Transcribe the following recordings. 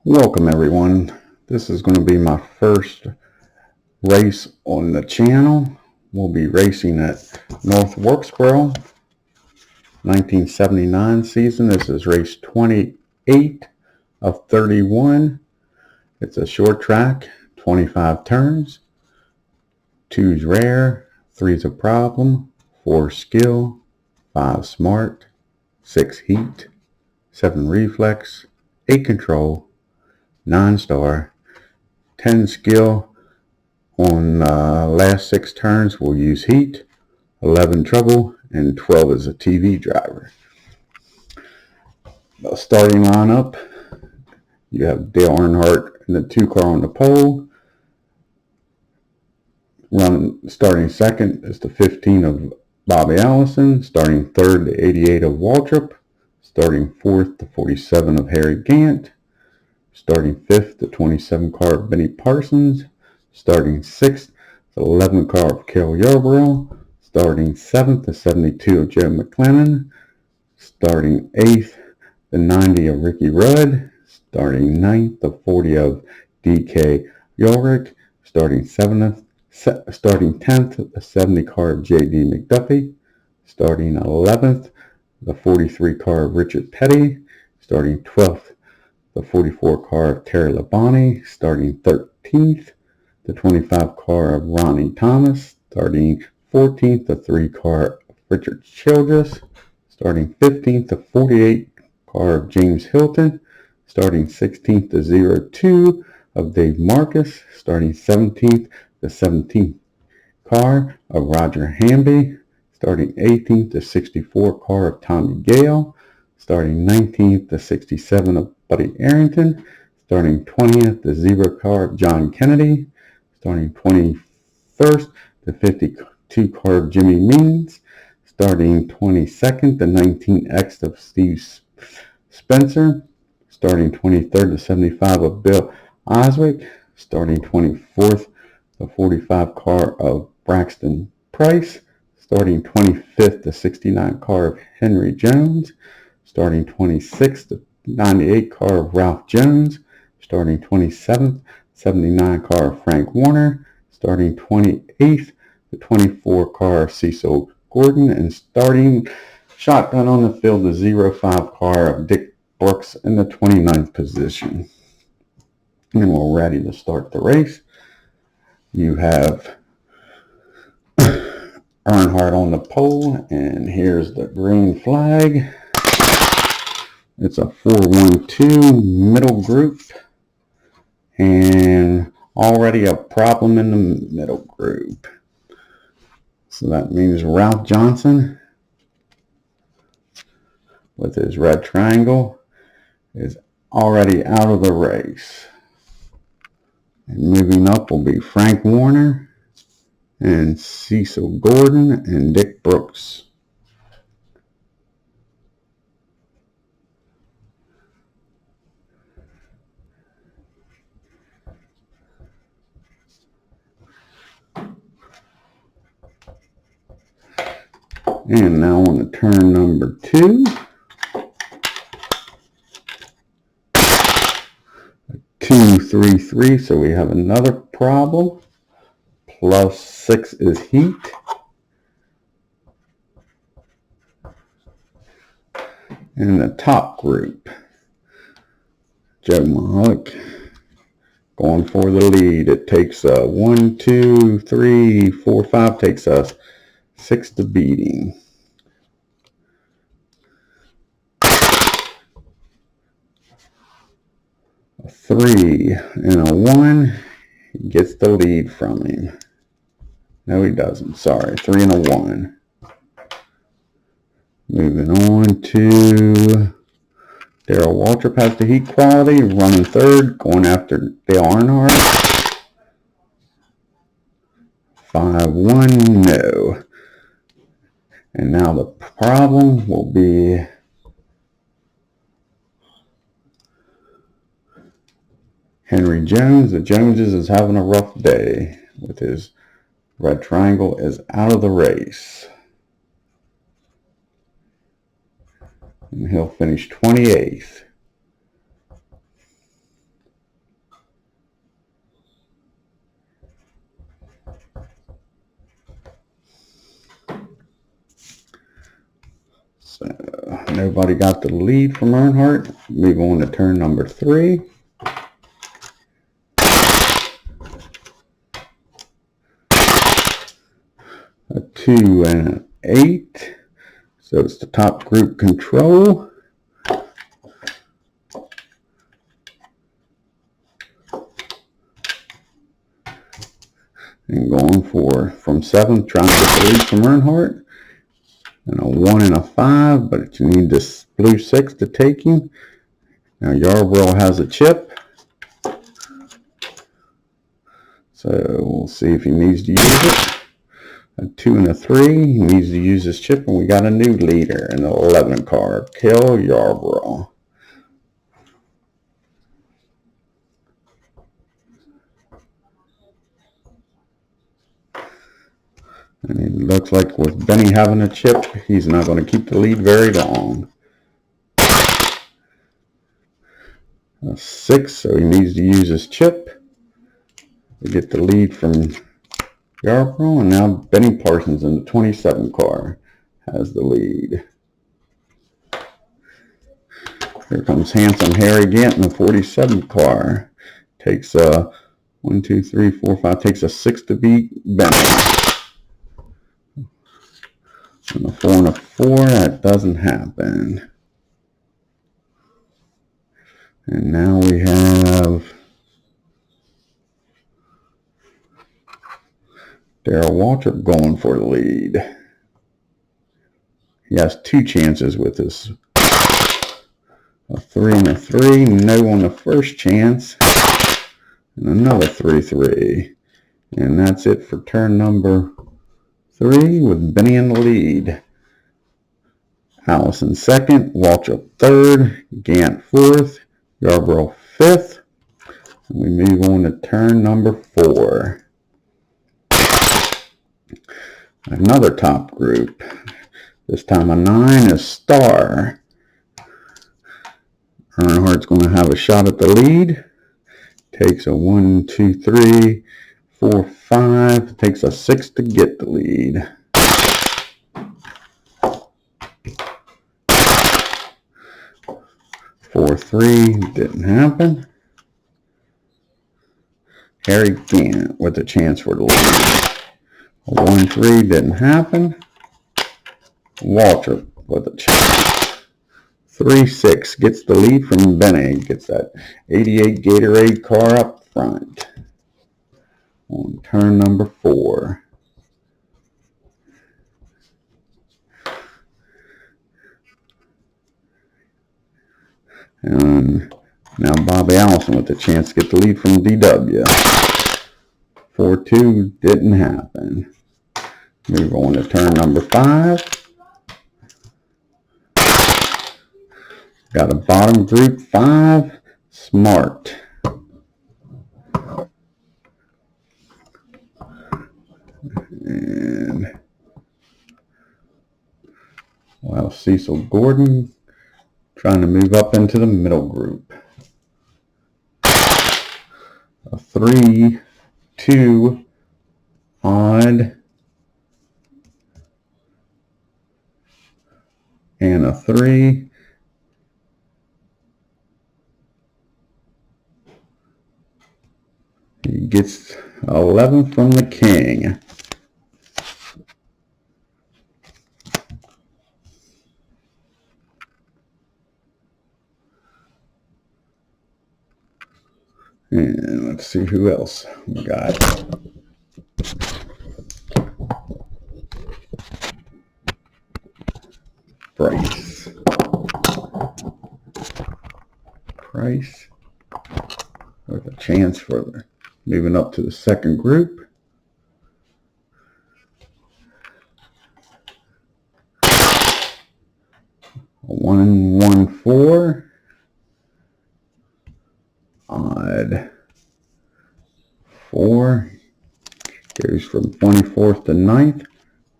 Welcome everyone. This is going to be my first race on the channel. We'll be racing at North Wilkesboro, 1979 season. This is race 28 of 31. It's a short track, 25 turns. 2's rare, 3's a problem, 4 skill, 5 smart, 6 heat, 7 reflex, 8 control, 9 star, 10 skill. On last 6 turns, we'll use heat, 11 trouble, and 12 as a TV driver. The starting lineup, you have Dale Earnhardt in the 2 car on the pole. Starting second is the 15 of Bobby Allison. Starting third, the 88 of Waltrip. Starting fourth, the 47 of Harry Gant. Starting fifth, the 27 car of Benny Parsons. Starting sixth, the 11 car of Cale Yarborough. Starting seventh, the 72 of Joe McLennan. Starting eighth, the 90 of Ricky Rudd. Starting ninth, the 40 of DK Ulrich. Starting 10th, the 70 car of JD McDuffie. Starting 11th, the 43 car of Richard Petty. Starting 12th, the 44 car of Terry Labonte. Starting 13th, the 25 car of Ronnie Thomas. Starting 14th, the 3 car of Richard Childress. Starting 15th, the 48 car of James Hilton. Starting 16th, the 02 of Dave Marcus. Starting 17th, the 17th car of Roger Hamby. Starting 18th, the 64 car of Tommy Gale. Starting 19th, the 67 of Buddy Arrington. Starting 20th, the 0 car of John Kennedy. Starting 21st, the 52 car of Jimmy Means. Starting 22nd, the 19X of Steve Spencer. Starting 23rd, the 75 of Bill Oswick. Starting 24th, the 45 car of Braxton Price. Starting 25th, the 69 car of Henry Jones. Starting 26th, the 98 car of Ralph Jones. Starting 27th, 79 car of Frank Warner. Starting 28th, the 24 car of Cecil Gordon. And starting shotgun on the field, the 05 car of Dick Brooks in the 29th position. And we're ready to start the race. You have Earnhardt on the pole, and here's the green flag. It's a 4-1-2 middle group, and already a problem in the middle group. So that means Ralph Johnson with his red triangle is already out of the race. And moving up will be Frank Warner and Cecil Gordon and Dick Brooks. And now on to turn number 2. 2-3-3, so we have another problem. Plus 6 is heat. In the top group, Joe Mahalik going for the lead. It takes 1, 2, 3, 4, 5, takes us 6 to beating. A 3 and a 1. He gets the lead from him. No, he doesn't. Sorry. 3 and a 1. Moving on to Darrell Waltrip has the heat quality. Running third. Going after Dale Earnhardt. 5-1. No. And now the problem will be Henry Jones. The Joneses is having a rough day with his red triangle is out of the race. And he'll finish 28th. Nobody got the lead from Earnhardt. Move on to turn number 3. A 2 and an 8. So it's the top group control. And going for from 7th, trying to get the lead from Earnhardt. And a 1 and a 5, but you need this blue 6 to take him. Now Yarborough has a chip. So we'll see if he needs to use it. A 2 and a 3. He needs to use his chip, and we got a new leader in the 11 car, Kill Yarborough. And it looks like with Benny having a chip, he's not going to keep the lead very long. A 6, so he needs to use his chip to get the lead from Yarborough. And now Benny Parsons in the 27 car has the lead. Here comes Handsome Harry Gant in the 47 car. Takes a 1, 2, 3, 4, 5. Takes a 6 to beat Benny. And a 4 and a 4, that doesn't happen. And now we have Darrell Waltrip going for the lead. He has 2 chances with this. A 3 and a 3, no on the first chance. And another 3, 3. And that's it for turn number 3 with Benny in the lead. Allison 2nd, Waltrip 3rd, Gant 4th, Yarborough 5th. And we move on to turn number 4. Another top group. This time a 9 is Star. Earnhardt's going to have a shot at the lead. Takes a 1, 2, 3, 4, 5. Takes a 6 to get the lead. Four, 3 didn't happen. Harry Gant with a chance for the lead. A 1, 3 didn't happen. Waltrip with a chance. 3, 6 gets the lead from Benny. Gets that 88 Gatorade car up front. On turn number 4. And now Bobby Allison with the chance to get the lead from DW. 4, 2 didn't happen. Move on to turn number 5. Got a bottom group 5, Smart. And well, Cecil Gordon trying to move up into the middle group. A 3, 2, odd, and a 3. He gets 11 from the king. And let's see who else we got. Price. With a chance for moving up to the second group. A 1, 1, 4. Odd. 4 goes from 24th to 9th,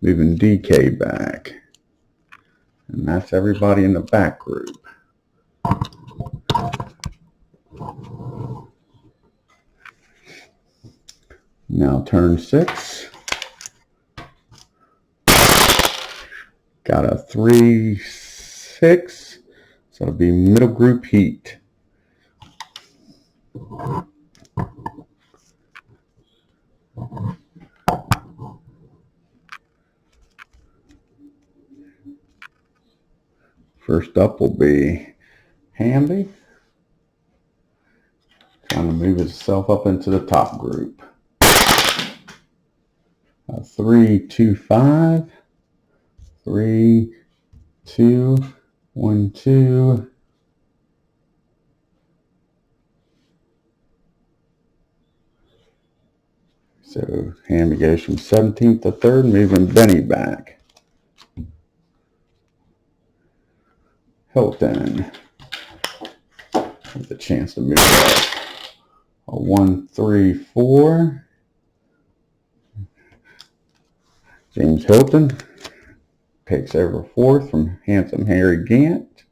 moving DK back. And that's everybody in the back group. Now turn 6. Got a 3, 6. So it'll be middle group heat. First up will be Hamby, trying to move itself up into the top group. 3, 2, 5. 3, 2, 1, 2. So Hamby goes from 17th to 3rd, moving Benny back. Hilton with a chance to move up. 1, 3, 4. James Hilton takes over 4th from handsome Harry Gant.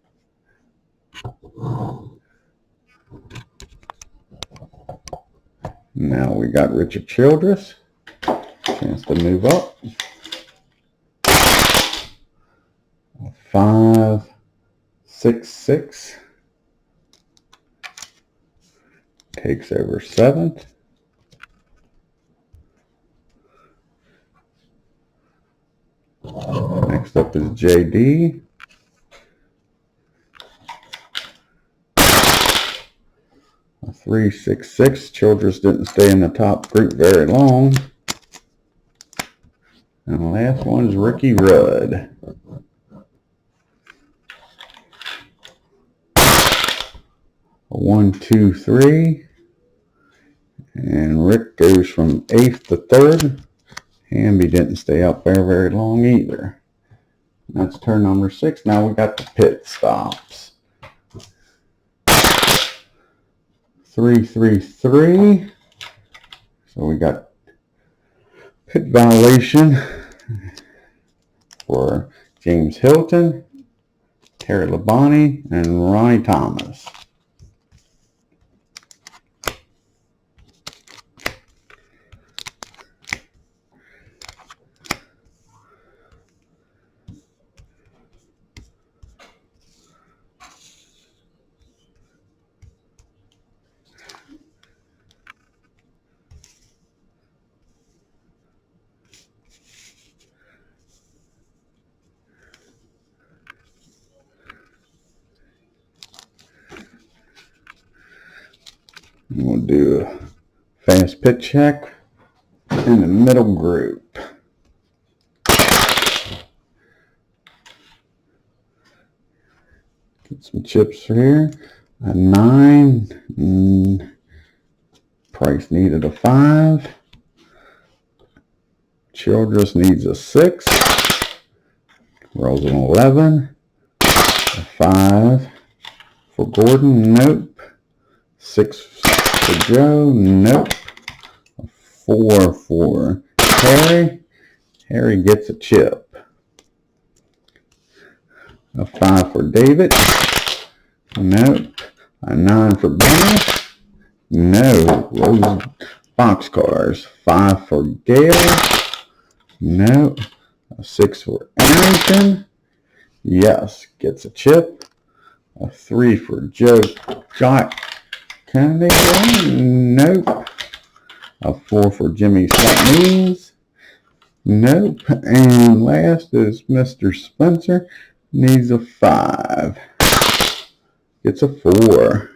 Now we got Richard Childress. Chance to move up. 5, 6, 6. Takes over 7th. Next up is JD. 3, 6, 6. Childress didn't stay in the top group very long. And the last one is Ricky Rudd. 1, 2, 3. And Rick goes from 8th to 3rd. Hamby didn't stay up there very long either. That's turn number 6. Now we got the pit stops. 3, 3, 3. So we got pit violation for James Hilton, Terry Labonte, and Ronnie Thomas. We'll do a fast pit check in the middle group. Get some chips here. A 9. Price needed a 5. Childress needs a 6. Rolls an 11. A 5 for Gordon. Nope. 6 for Joe. Nope. A 4 for Harry. Harry gets a chip. A 5 for David. Nope. A 9 for Benny. No. Rolls boxcars. 5 for Gail. Nope. A 6 for Arrington. Yes. Gets a chip. A 3 for Joe Jack Kennedy. Nope. A 4 for Jimmy Sutton. Nope. And last is Mr. Spencer. Needs a 5. Gets a 4.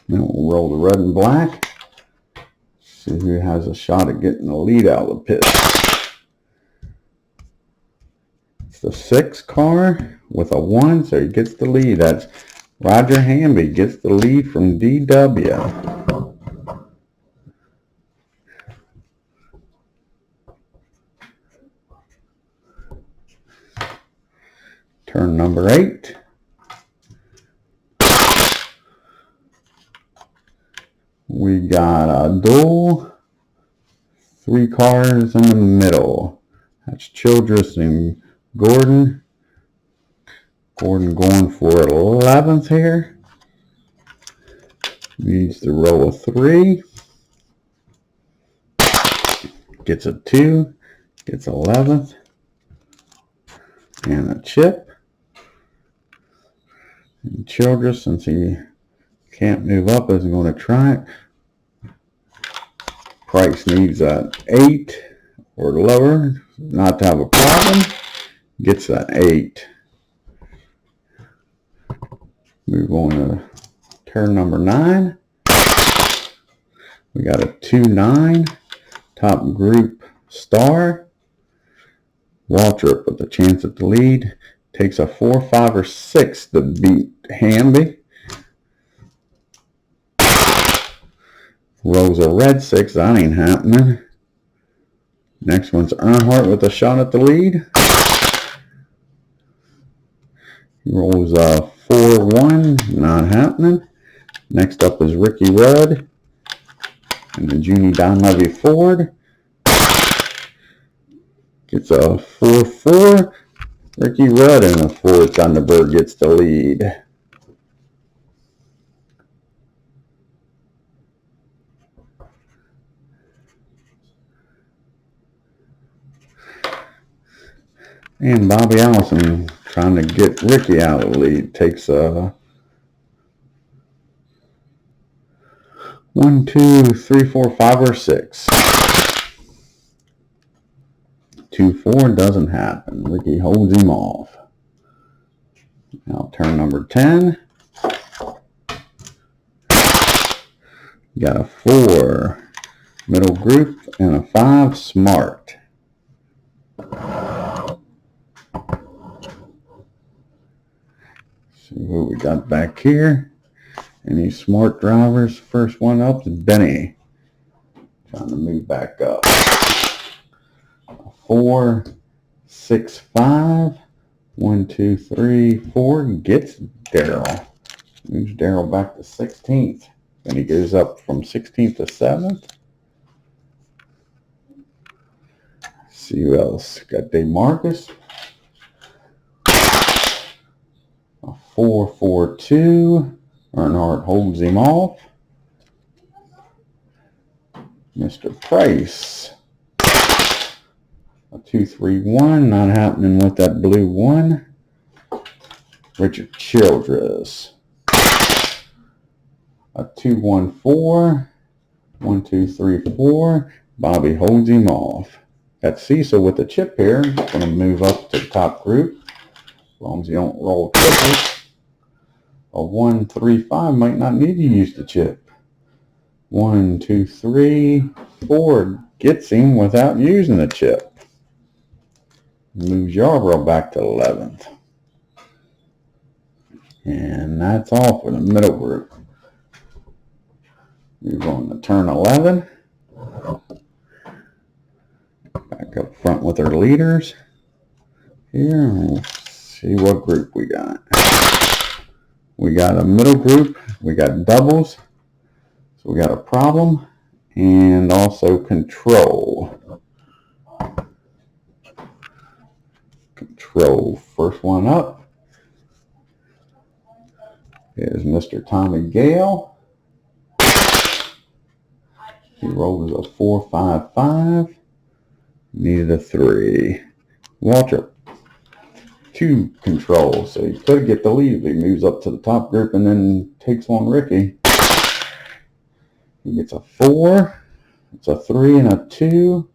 Now we'll roll the red and black. See who has a shot at getting the lead out of the pit. It's the 6 car with a 1, so he gets the lead. That's Roger Hamby gets the lead from DW. Turn number 8. We got a duel. 3 cars in the middle. That's Childress and Gordon. Gordon going for 11th here. Needs to roll a 3. Gets a 2. Gets 11th. And a chip. And Childress, since he can't move up, isn't going to try it. Price needs an 8 or lower not to have a problem. Gets an 8. Move on to turn number 9. We got a 2-9 top group star. Waltrip with a chance at the lead. Takes a 4, 5, or 6 to beat Hamby. Rolls a red 6. That ain't happening. Next one's Earnhardt with a shot at the lead. He rolls a 4, 1. Not happening. Next up is Ricky Rudd and the Junie Donlevy Ford. Gets a 4, 4. Ricky Rudd and the Ford Thunderbird gets the lead. And Bobby Allison trying to get Ricky out of the lead. Takes a 1, 2, 3, 4, 5, or 6. 2, 4 doesn't happen. Ricky holds him off. Now turn number 10. You got a 4 middle group and a 5 smart. See what we got back here. Any smart drivers? First one up is Benny. Trying to move back up. 4, 6, 5. 1, 2, 3, 4. Gets Daryl. Moves Daryl back to 16th. And he goes up from 16th to 7th. See who else. Got Dave Marcus. A 4, 4, 2. Earnhardt holds him off. Mr. Price. A 2, 3, 1. Not happening with that blue 1. Richard Childress. A 2, 1, 4. 1, 2, 3, 4. Bobby holds him off. Got Cecil with the chip here. Going to move up to the top group. As long as you don't roll triples. A 1, 3, 5 might not need to use the chip. 1, 2, 3, 4 gets him without using the chip. Moves Yarborough back to 11th. And that's all for the middle group. Move on to turn 11. Back up front with our leaders. Here, we'll see what group we got. We got a middle group. We got doubles. So we got a problem. And also control. Control. First one up is Mr. Tommy Gale. He rolls a 4, 5, 5. Needed a 3. Waltrip. 2 control. So he could get the lead if he moves up to the top group and then takes on Ricky. He gets a 4. It's a 3 and a 2.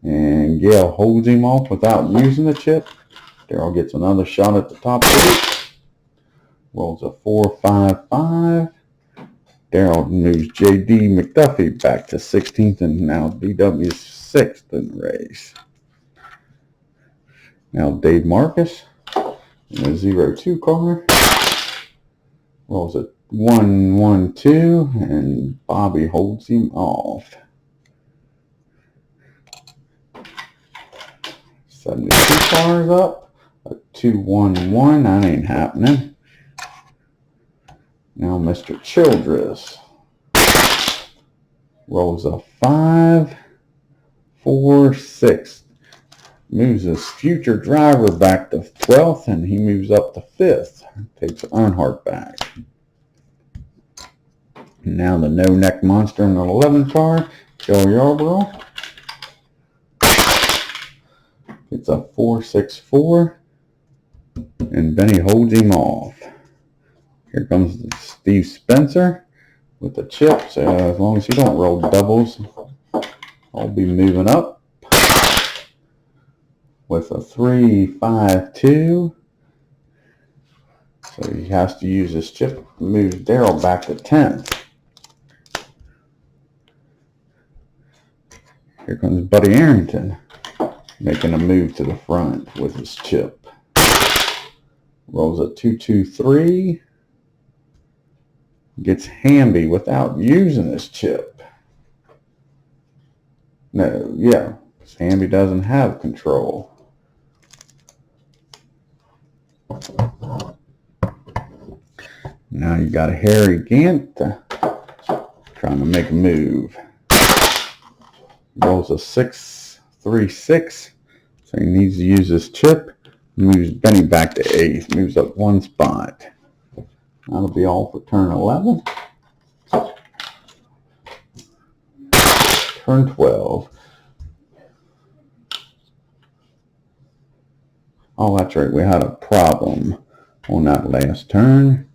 And Gale holds him off without using the chip. Daryl gets another shot at the top group. Rolls a 4, 5, 5. Daryl moves J.D. McDuffie back to 16th and now DW's 6th in the race. Now Dave Marcus in a 0-2 car. Rolls a 1, 1, 2 and Bobby holds him off. 72 cars up. A 2-1-1, that ain't happening. Now Mr. Childress rolls a 5, 4, 6. Moves his future driver back to 12th, and he moves up to 5th. Takes Earnhardt back. Now the no-neck monster in the 11 car, Joe Yarborough. It's a 4-6-4, and Benny holds him off. Here comes Steve Spencer with the chips. As long as you don't roll doubles, I'll be moving up with a 3-5-2. So he has to use his chip. Moves Darrell back to 10th. Here comes Buddy Arrington, making a move to the front with his chip. Rolls a 2-2-3. Gets Hamby without using his chip. No, yeah, Hamby doesn't have control. Now you got Harry Gant trying to make a move. Rolls a 6-3-6, so he needs to use his chip. Moves Benny back to 8th, moves up 1 spot. That'll be all for turn 11. Turn 12. Oh, that's right, we had a problem on that last turn.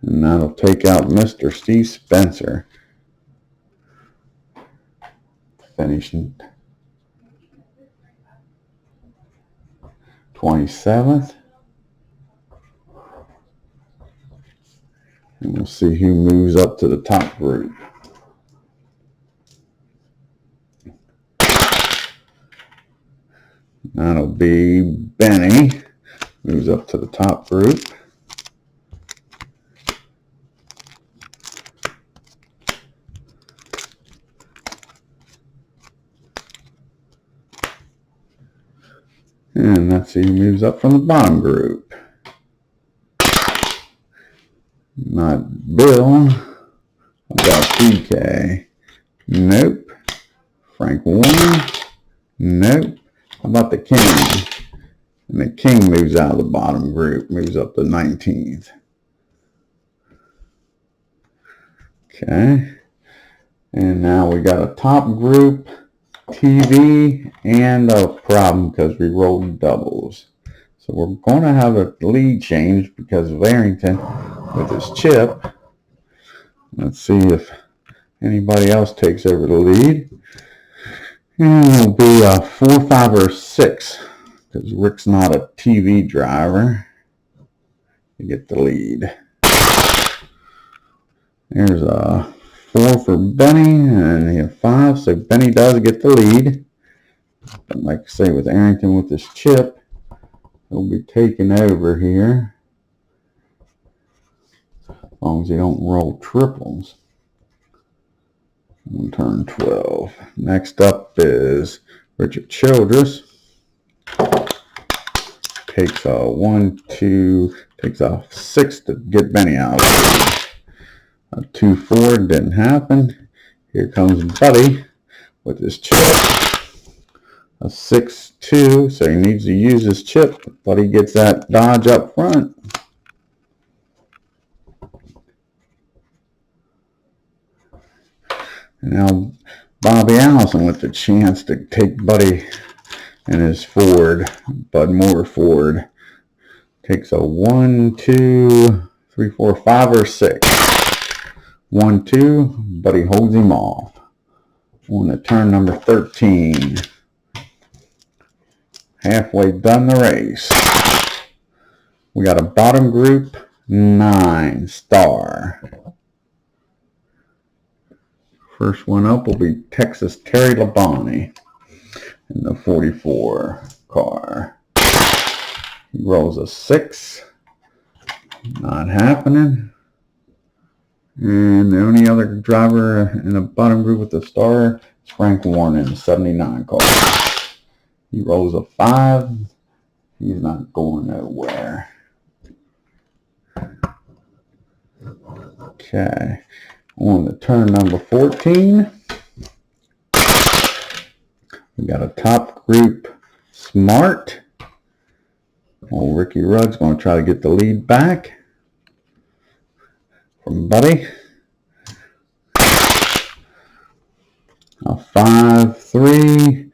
And that'll take out Mr. Steve Spencer. Finishing 27th. And we'll see who moves up to the top group. That'll be Benny. Moves up to the top group. And let's see who moves up from the bottom group. Not Bill. How about PK? Nope. Frank Warren? Nope. How about the King? And the King moves out of the bottom group, moves up to 19th. Okay. And now we got a top group, TV, and a problem because we rolled doubles. So we're going to have a lead change because of Arrington with his chip. Let's see if anybody else takes over the lead. And it'll be a 4, 5, or 6 because Rick's not a TV driver to get the lead. There's a 4 for Benny and a 5, so Benny does get the lead. But like I say, with Arrington with his chip, he'll be taking over here as long as you don't roll triples on turn 12. Next up is Richard Childress. Takes a 1, 2, takes a 6 to get Benny out. A 2-4 didn't happen. Here comes Buddy with his chip. A 6-2, so he needs to use his chip, but he gets that dodge up front. And now Bobby Allison with the chance to take Buddy and his Ford, Bud Moore Ford. Takes a 1, 2, 3, 4, 5, or 6. 1, 2, Buddy holds him off. On to turn number 13. Halfway done the race. We got a bottom group, 9 star. First one up will be Texas Terry Labonte in the 44 car. He rolls a 6. Not happening. And the only other driver in the bottom group with the star is Frank Warren in the 79 car. He rolls a 5. He's not going nowhere. Okay. On to turn number 14. We got a top group Smart. Old Ricky Rudd's going to try to get the lead back from Buddy. A 5-3.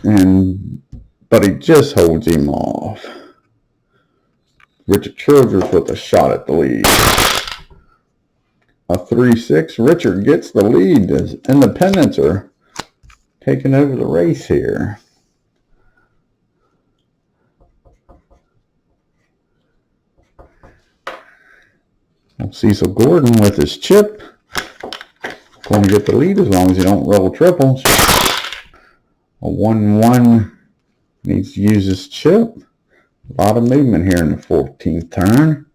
And Buddy just holds him off. Richard Childress with a shot at the lead. A 3-6. Richard gets the lead as Independents are taking over the race here. Cecil Gordon with his chip. Going to get the lead as long as he don't roll triples. A 1-1 needs to use his chip. A lot of movement here in the 14th turn.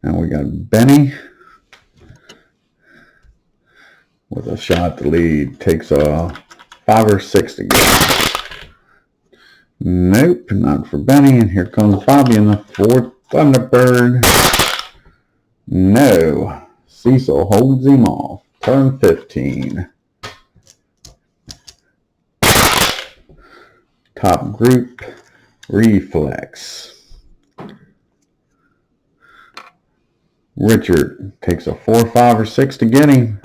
Now we got Benny with a shot to lead. Takes a 5 or 6 to go. Nope, not for Benny. And here comes Bobby in the 4th Thunderbird. No. Cecil holds him off. Turn 15. Top group Reflex. Richard takes a 4, 5, or 6 to get him.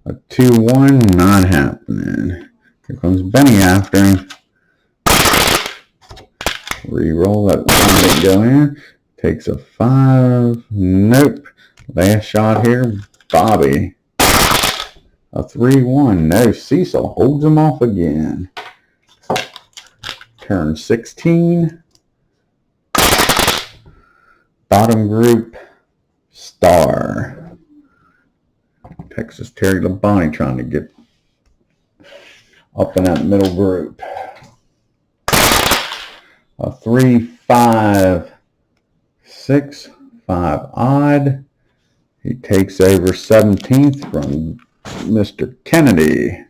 A 2-1, not happening. Here comes Benny after him. Reroll, that one didn't go in. Takes a 5. Nope. Last shot here, Bobby. A 3-1. No, Cecil holds him off again. Turn 16. Bottom group, Star. Texas Terry Labonte trying to get up in that middle group. A 3, 5, 6, 5 odd. He takes over 17th from Mr. Kennedy.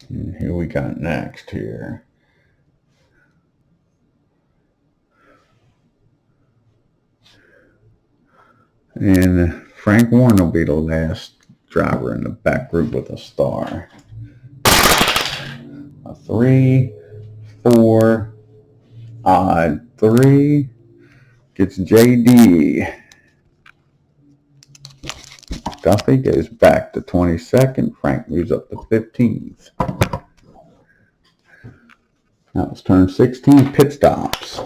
And here we got next here. And Frank Warren will be the last driver in the back group with a star. A 3, 4, odd 3. Gets JD. Duffy goes back to 22nd. Frank moves up to 15th. That was turn 16. Pit stops.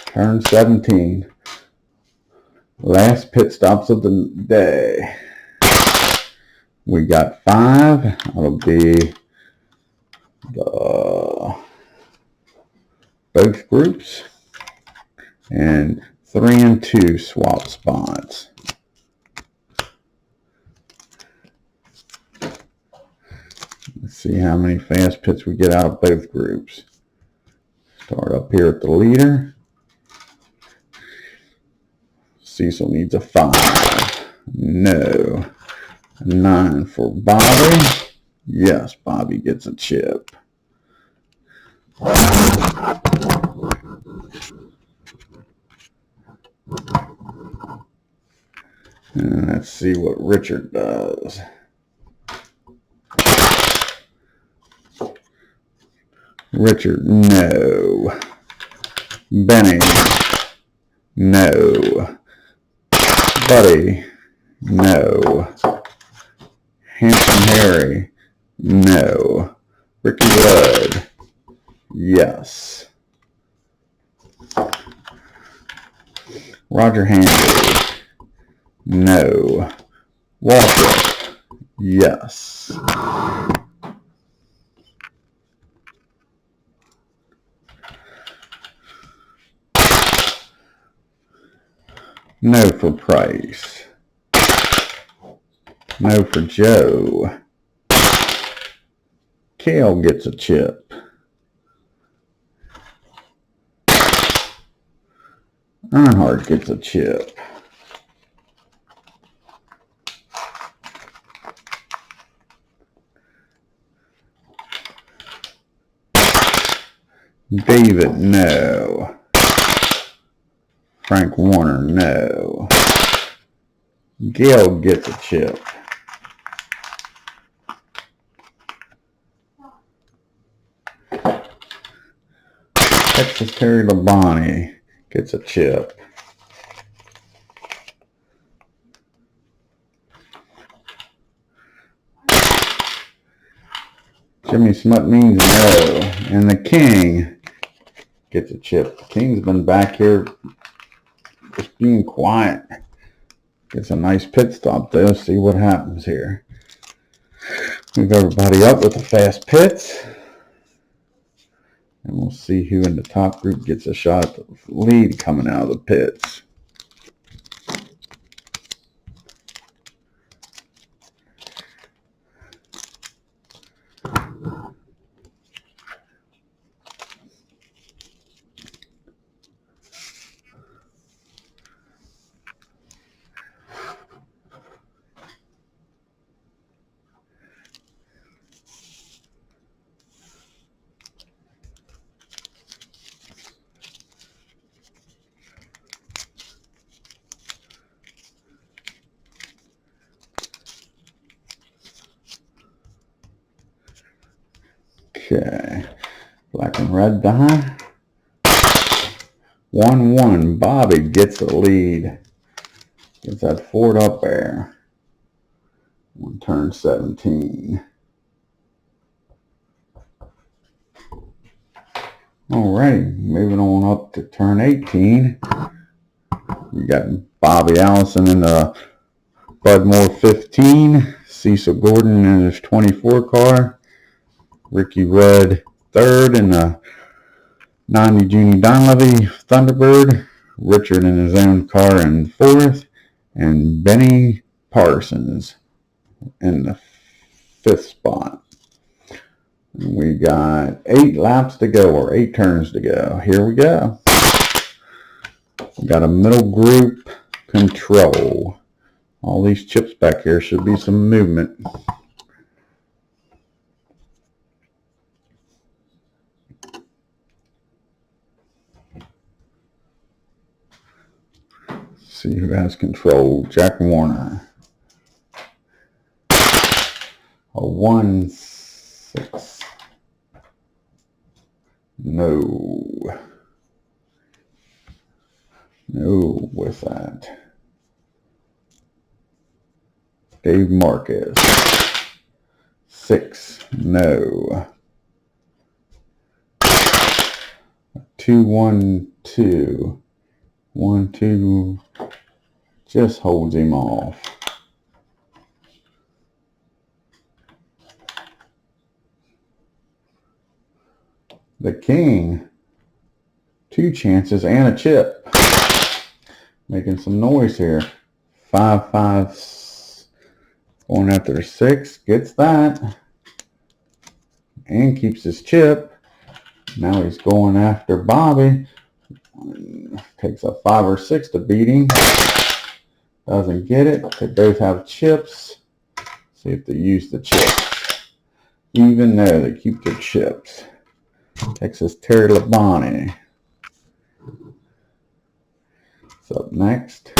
Turn 17. Last pit stops of the day. We got 5. That'll be both groups. And 3 and 2 swap spots. Let's see how many fast pits we get out of both groups. Start up here at the leader. Cecil needs a 5. No. A 9 for Bobby. Yes, Bobby gets a chip. And let's see what Richard does. Richard, no. Benny, no. Buddy, no. Handsome Harry, no. Ricky Rudd, yes. Roger Hanley, no. Walker, yes. No for Price. No for Joe. Kale gets a chip. Earnhardt gets a chip. David, no. Frank Warner, no. Gail gets a chip. Texas Terry Labonte gets a chip. Jimmy Smut means no. And the King gets a chip. The King's been back here just being quiet. Gets a nice pit stop though. See what happens here. Move everybody up with the fast pits. And we'll see who in the top group gets a shot at the lead coming out of the pits. Okay, black and red die. 1-1. Bobby gets the lead. Gets that Ford up there. On turn 17. Alrighty, moving on up to turn 18. We got Bobby Allison in the Bud Moore 15. Cecil Gordon in his 24 car. Ricky Red third in the 90 Junie Donlevy Thunderbird. Richard in his own car in fourth. And Benny Parsons in the fifth spot. We got 8 laps to go, or 8 turns to go. Here we go. We got a middle group control. All these chips back here should be some movement. See who has control. Jack Warner. A 1-6. No. No with that. Dave Marcus. 6. No. 2-1-2. 1-2 just holds him off. The King, 2 chances and a chip. Making some noise here. 5-5 going after 6. Gets that. And keeps his chip. Now he's going after Bobby. Takes a 5 or 6 to beat him. Doesn't get it. They both have chips. See if they use the chips. Even though they keep their chips. Texas Terry Labonte. What's up next?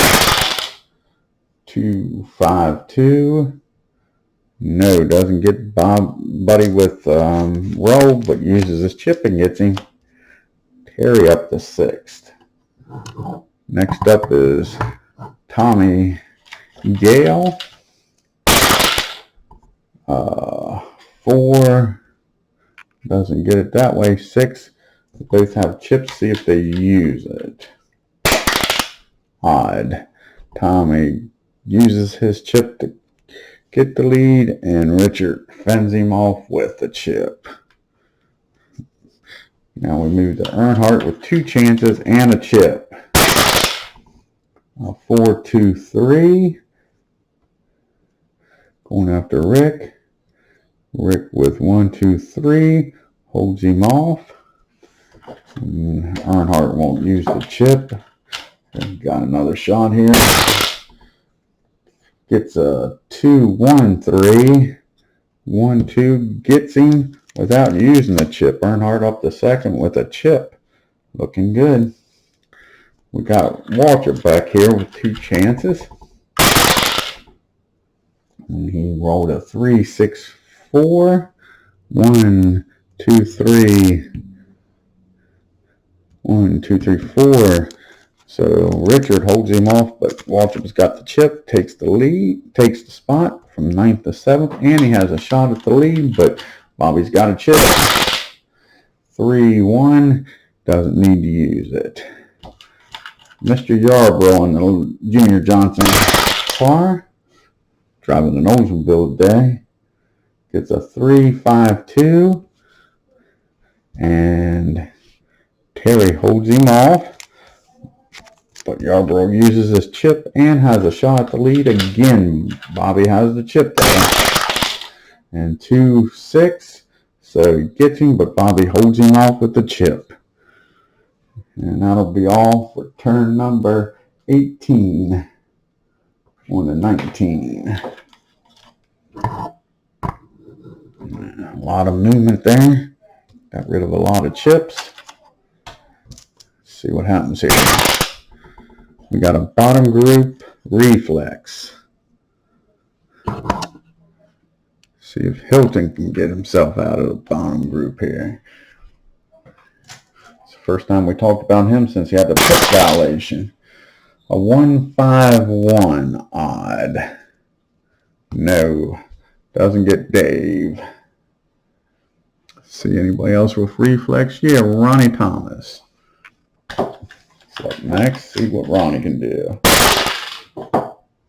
2-5-2. No, doesn't get Buddy with roll, but uses his chip and gets him. Terry up to 6th. Next up is Tommy Gale. 4. Doesn't get it that way. 6. They both have chips. See if they use it. Odd. Tommy uses his chip to get the lead, and Richard fends him off with the chip. Now we move to Earnhardt with 2 chances and a chip. 4-2-3. Going after Rick. Rick with 1-2-3. Holds him off. And Earnhardt won't use the chip. Got another shot here. Gets a 2-1-3. 1-2 gets him without using the chip. Earnhardt up the second with a chip. Looking good. We got Walter back here with 2 chances. And he rolled a 3-6-4. 1, 2, 3. 1, 2, 3, 4. So Richard holds him off, but Waltrip's got the chip, takes the lead, takes the spot from 9th to 7th, and he has a shot at the lead, but Bobby's got a chip. 3-1, doesn't need to use it. Mr. Yarbrough in the Junior Johnson car, driving an Oldsmobile today, gets a 3-5-2, and Terry holds him off. But Yarbrough uses his chip and has a shot at the lead. Again, Bobby has the chip there. And 2-6. So he gets him, but Bobby holds him off with the chip. And that'll be all for turn number 18 on the 19. A lot of movement there. Got rid of a lot of chips. Let's see what happens here. We got a bottom group reflex. See if Hilton can get himself out of the bottom group here. It's the first time we talked about him since he had the pit violation. A 1-5-1 odd. No, doesn't get Dave. See anybody else with reflex? Yeah, Ronnie Thomas. So up next, see what Ronnie can do.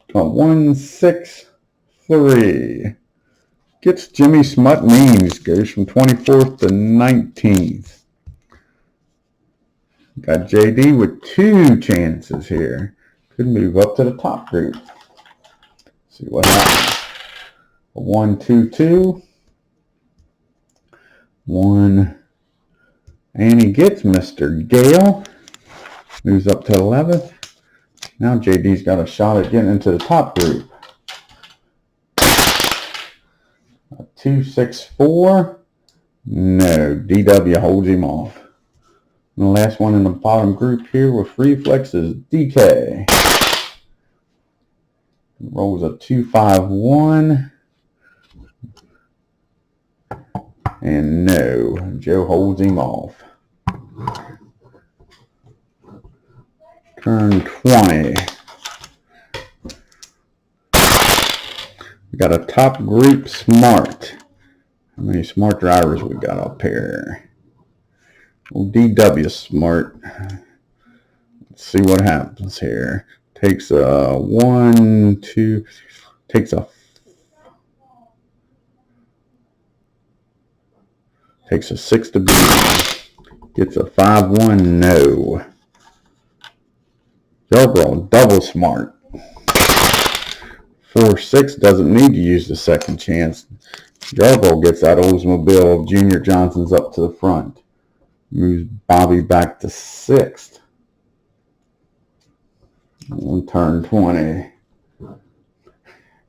1-6-3. Gets Jimmy Smut Means. Goes from 24th to 19th. Got JD with 2 chances here. Could move up to the top group. See what happens. A 1-2-2. 1. And he gets Mr. Gale. Moves up to 11th. Now JD's got a shot at getting into the top group. A 2-6-4. No, DW holds him off. And the last one in the bottom group here with reflex is DK. Rolls a 2-5-1. And no, Joe holds him off. Turn 20. We got a top group smart. How many smart drivers we got up here? Well, DW smart. Let's see what happens here. Takes a 1, 2, takes a 6 to beat. Gets a 5-1, no. Yarbrough, double smart. 4-6 doesn't need to use the second chance. Yarbrough gets that Oldsmobile of Junior Johnson's up to the front. Moves Bobby back to 6th. On turn 20.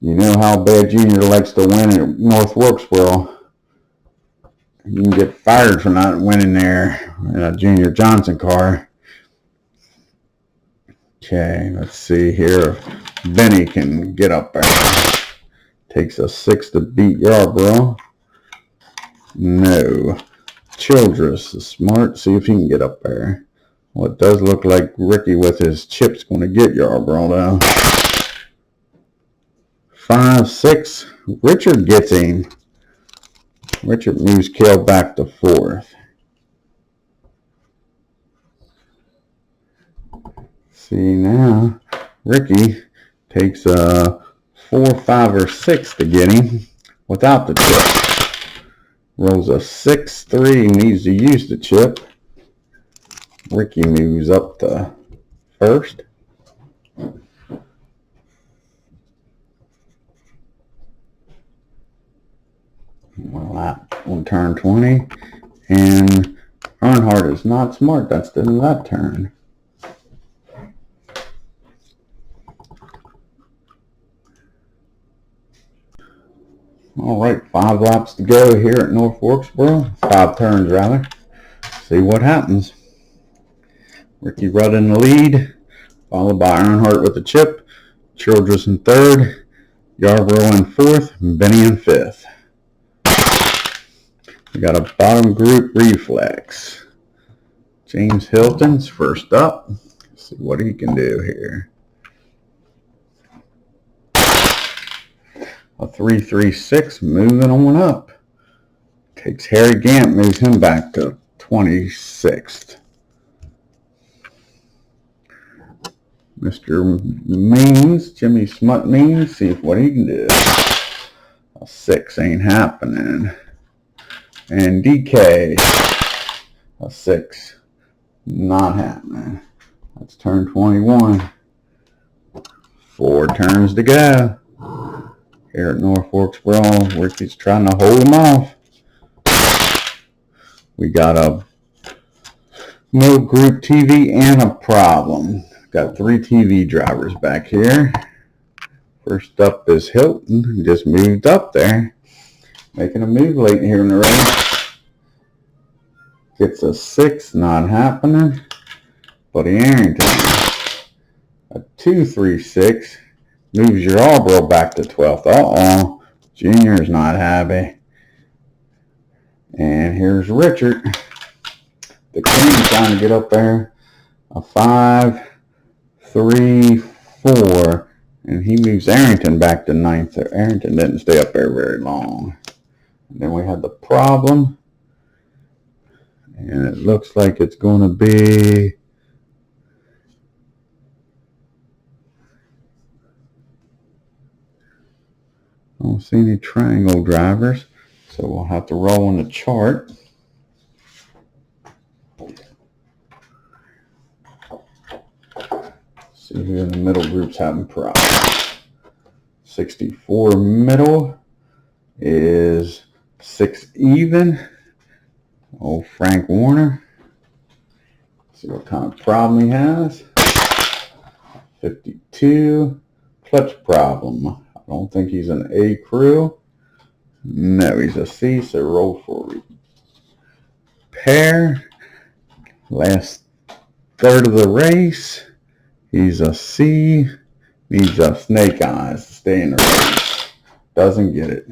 You know how bad Junior likes to win at North Wilkesboro. You can get fired for not winning there in a Junior Johnson car. Okay, let's see here if Benny can get up there. Takes a 6 to beat Yarbrough. No. Childress is smart. See if he can get up there. Well, it does look like Ricky with his chips going to get Yarbrough now. 5-6. Richard gets him. Richard moves Cale back to 4th. See now, Ricky takes a 4, 5, or 6 to get him without the chip. Rolls a 6-3, needs to use the chip. Ricky moves up to 1st. Well, that will turn 20. And Earnhardt is not smart. That's the end of that turn. All right, 5 laps to go here at North Wilkesboro. 5 turns, rather. See what happens. Ricky Rudd in the lead, followed by Earnhardt with the chip. Childress in third. Yarborough in fourth. And Benny in fifth. We got a bottom group reflex. James Hilton's first up. Let's see what he can do here. A 3.36 moving on up. Takes Harry Gant, moves him back to 26th. Mr. Means, Jimmy Smut Means, see what he can do. A 6 ain't happening. And DK, a 6, not happening. That's turn 21. 4 turns to go. Here at North Wilkesboro, Ricky's trying to hold him off. We got a no group TV and a problem. Got 3 TV drivers back here. First up is Hilton, just moved up there. Making a move late here in the race. Gets a 6, not happening. Buddy Arrington, a 2.36. Moves your Yarborough back to 12th. Uh-oh. Junior's not happy. And here's Richard. The King trying to get up there. A 5, 3, 4. And he moves Arrington back to 9th. Arrington didn't stay up there very long. And then we had the problem. And it looks like it's going to be... I don't see any triangle drivers, so we'll have to roll on the chart. See who in the middle group's having problems. 64 middle is 6 even. Old Frank Warner. See what kind of problem he has. 52 clutch problem. I don't think he's an A crew. No, he's a C, so roll for repair. Last third of the race. He's a C. Needs a snake eyes to stay in the race. Doesn't get it.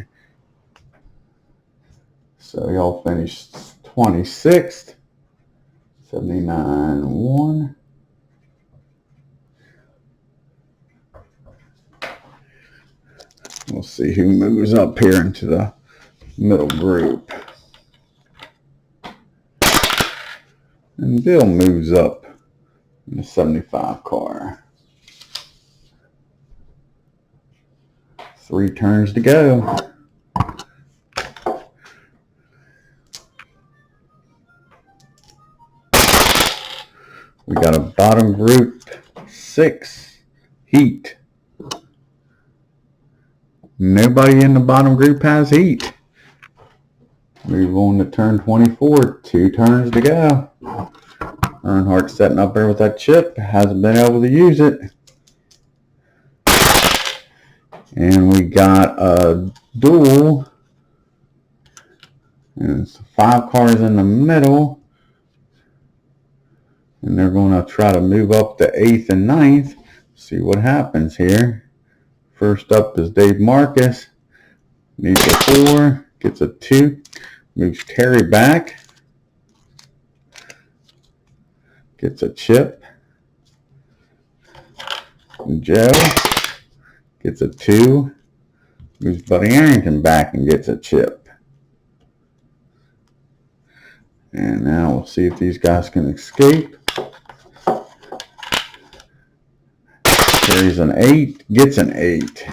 So y'all finished 26th. 79-1. We'll see who moves up here into the middle group. And Bill moves up in the 75 car. 3 turns to go. We got a bottom group 6 heat. Nobody in the bottom group has heat. Move on to turn 24. 2 turns to go. Earnhardt setting up there with that chip. Hasn't been able to use it. And we got a duel. And it's 5 cars in the middle. And they're going to try to move up to 8th and 9th. See what happens here. First up is Dave Marcus. Needs a 4. Gets a 2. Moves Terry back. Gets a chip. And Joe gets a 2. Moves Buddy Arrington back and gets a chip. And now we'll see if these guys can escape. Terry's an 8. Gets an 8.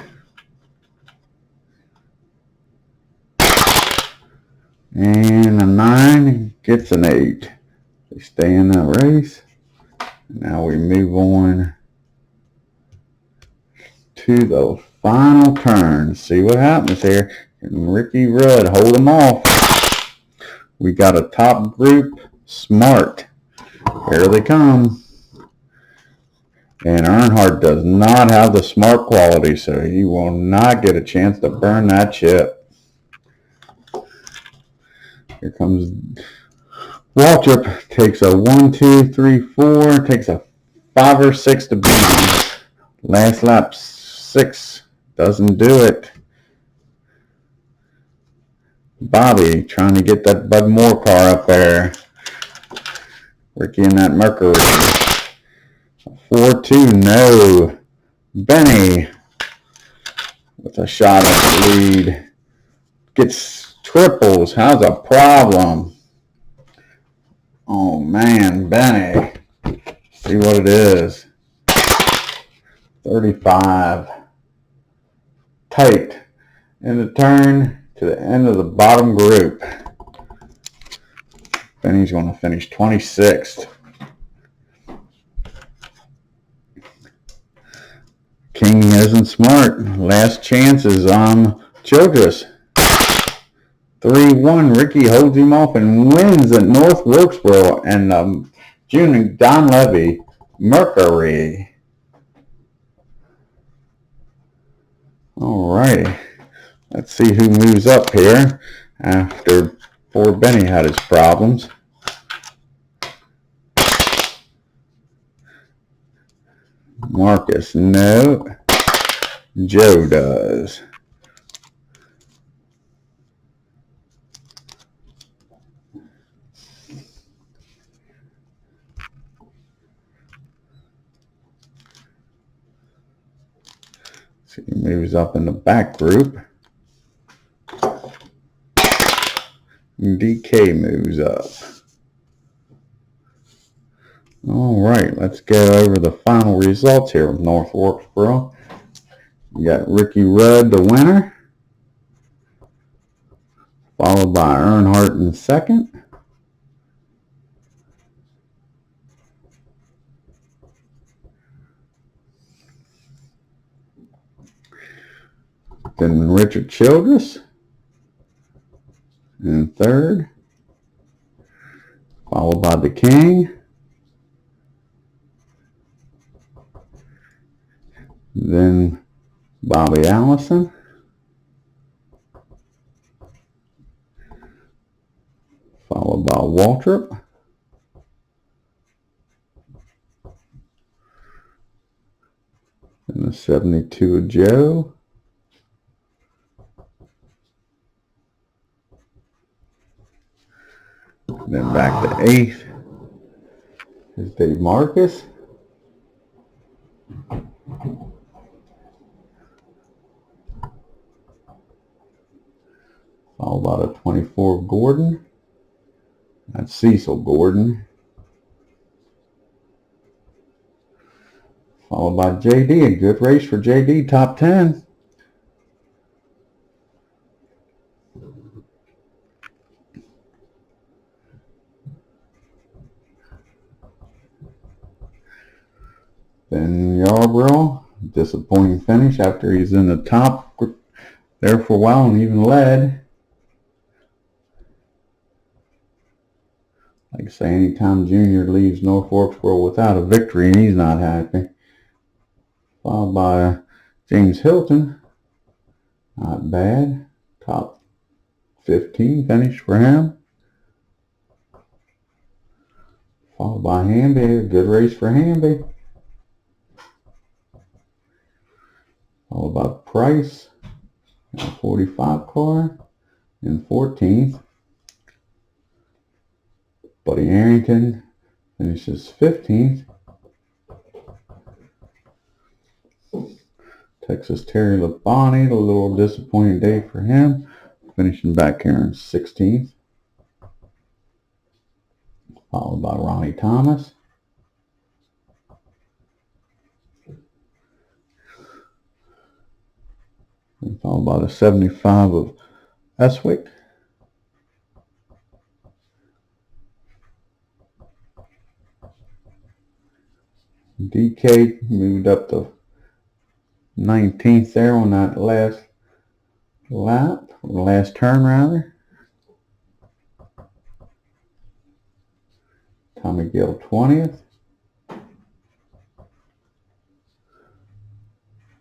And a 9. Gets an 8. They stay in that race. Now we move on to the final turn. See what happens here. And Ricky Rudd hold them off. We got a top group smart. Here they come. And Earnhardt does not have the smart quality, so he will not get a chance to burn that chip. Here comes Waltrip. Takes a 1, 2, 3, 4. Takes a 5 or 6 to beat. Last lap 6. Doesn't do it. Bobby trying to get that Bud Moore car up there. Ricky in that Mercury. 4-2, no. Benny with a shot at the lead. Gets triples. How's a problem? Oh man, Benny. See what it is. 35. Tight. In the turn to the end of the bottom group. Benny's going to finish 26th. King isn't smart. Last chance is Childress. 3-1. Ricky holds him off and wins at North Wilkesboro and June Don Levy Mercury. Alrighty. Let's see who moves up here after poor Benny had his problems. Marcus, no. Joe does. So he moves up in the back group. DK moves up. All right, let's go over the final results here with North Wilkesboro. You got Ricky Rudd, the winner, followed by Earnhardt in second. Then Richard Childress in third, followed by the King. Then Bobby Allison. Followed by Waltrip. And the 72 of Joe. Then back to 8th is Dave Marcus. Followed by the 24 of Gordon. That's Cecil Gordon. Followed by JD. A good race for JD, top 10. Then Yarborough, disappointing finish after he's in the top there for a while and even led. Like I say, anytime Junior leaves North Wilkesboro without a victory, he's not happy. Followed by James Hilton. Not bad. Top 15 finish for him. Followed by Hamby. A good race for Hamby. Followed by Price. A 45 car. In 14th. Buddy Arrington finishes 15th. Texas Terry Labonte, a little disappointing day for him, finishing back here in 16th. Followed by Ronnie Thomas. And followed by the 75 of Eswick. DK moved up to 19th there on that last lap, or last turn rather. Tommy Gill 20th.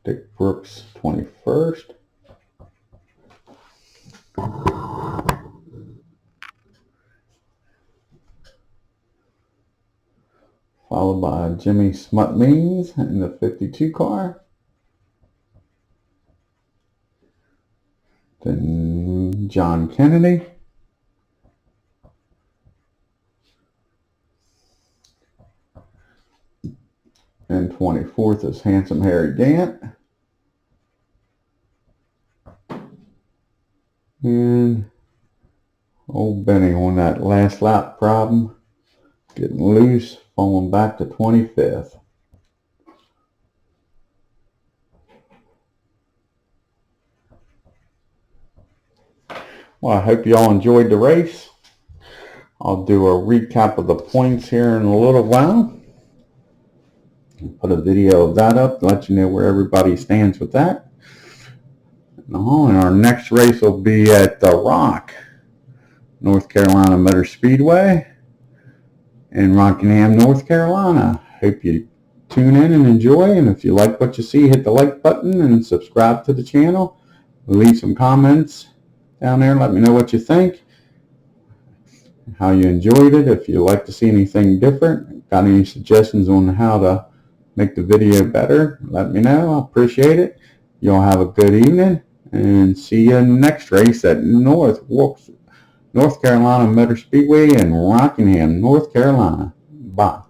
Dick Brooks 21st. followed by Jimmy Smut Means in the 52 car. Then John Kennedy. And 24th is Handsome Harry Gant. And old Benny on that last lap problem, getting loose, falling back to 25th. Well, I hope you all enjoyed the race. I'll do a recap of the points here in a little while. Put a video of that up to let you know where everybody stands with that. And our next race will be at the Rock, North Carolina Motor Speedway in Rockingham, North Carolina. Hope you tune in and enjoy. And if you like what you see, hit the like button and subscribe to the channel. Leave some comments down there. Let me know what you think, how you enjoyed it. If you'd like to see anything different, got any suggestions on how to make the video better, let me know. I appreciate it. You all have a good evening and see you in the next race at North Carolina Motor Speedway in Rockingham, North Carolina. Bye.